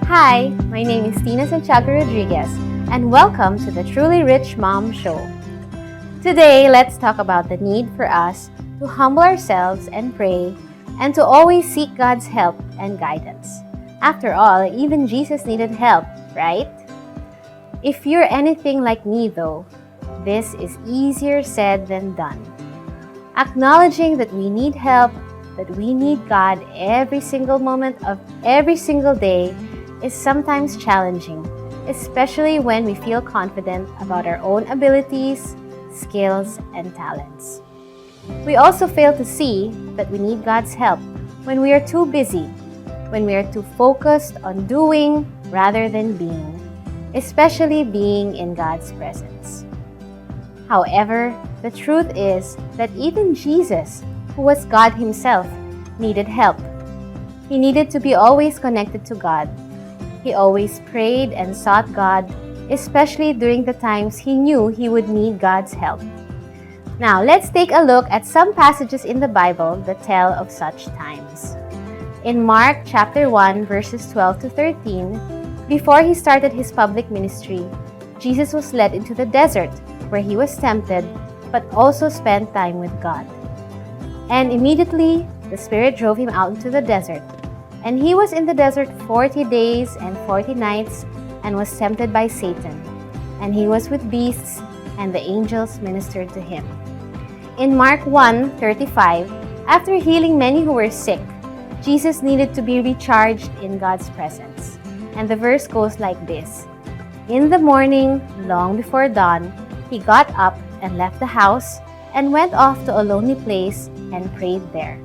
Hi, my name is Santiago-Rodriguez, and welcome to the Truly Rich Mom Show. Today, let's talk about the need for us to humble ourselves and pray, and to always seek God's help and guidance. After all, even Jesus needed help, right? If you're anything like me though, this is easier said than done. Acknowledging that we need help, that we need God every single moment of every single day is sometimes challenging, especially when we feel confident about our own abilities, skills, and talents. We also fail to see that we need God's help when we are too busy, when we are too focused on doing rather than being, especially being in God's presence. However, the truth is that even Jesus, who was God Himself, needed help. He needed to be always connected to God. He always prayed and sought God, especially during the times he knew he would need God's help. Now, let's take a look at some passages in the Bible that tell of such times. In Mark chapter 1, verses 12 to 13, before he started his public ministry, Jesus was led into the desert, where he was tempted, but also spent time with God. And immediately, the Spirit drove him out into the desert. And he was in the desert 40 days and 40 nights and was tempted by Satan. And he was with beasts, and the angels ministered to him. In Mark 1:35, after healing many who were sick, Jesus needed to be recharged in God's presence. And the verse goes like this: In the morning, long before dawn, he got up and left the house and went off to a lonely place and prayed there.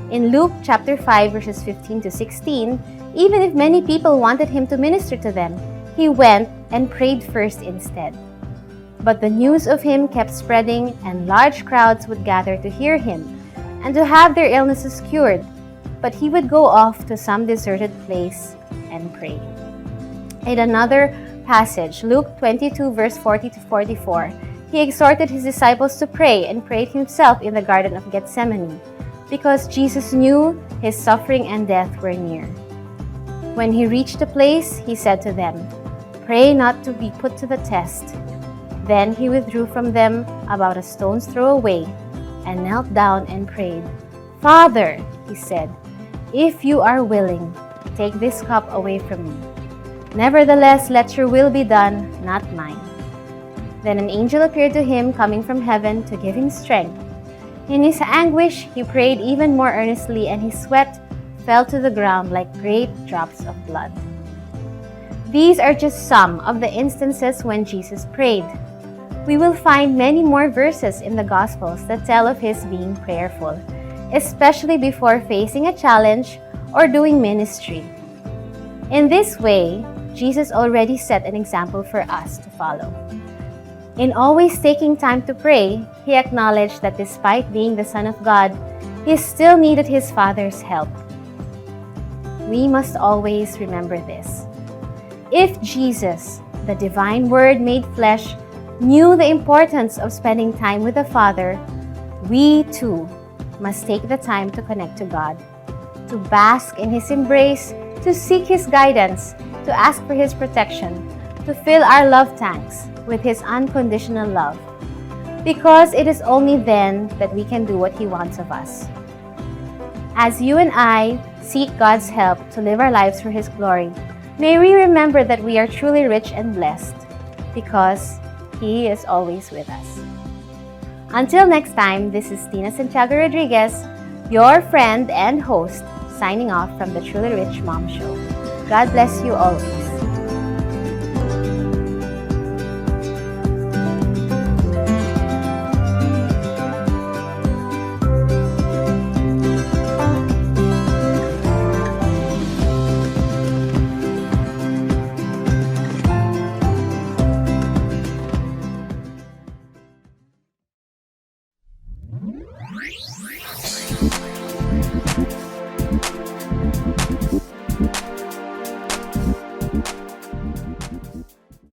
In Luke chapter 5, verses 15 to 16, even if many people wanted him to minister to them, he went and prayed first instead. But the news of him kept spreading, and large crowds would gather to hear him and to have their illnesses cured. But he would go off to some deserted place and pray. In another passage, Luke 22, verse 40 to 44, he exhorted his disciples to pray and prayed himself in the Garden of Gethsemane, because Jesus knew his suffering and death were near. When he reached the place, he said to them, "Pray not to be put to the test." Then he withdrew from them about a stone's throw away and knelt down and prayed. "Father," he said, "if you are willing, take this cup away from me. Nevertheless, let your will be done, not mine." Then an angel appeared to him coming from heaven to give him strength. In his anguish, he prayed even more earnestly, and his sweat fell to the ground like great drops of blood. These are just some of the instances when Jesus prayed. We will find many more verses in the Gospels that tell of his being prayerful, especially before facing a challenge or doing ministry. In this way, Jesus already set an example for us to follow. In always taking time to pray, he acknowledged that despite being the Son of God, he still needed his Father's help. We must always remember this. If Jesus, the divine Word made flesh, knew the importance of spending time with the Father, we too must take the time to connect to God, to bask in His embrace, to seek His guidance, to ask for His protection, to fill our love tanks with His unconditional love. Because it is only then that we can do what He wants of us. As you and I seek God's help to live our lives for His glory, may we remember that we are truly rich and blessed because He is always with us. Until next time, this is Santiago-Rodriguez, your friend and host, signing off from the Truly Rich Mom Show. God bless you always.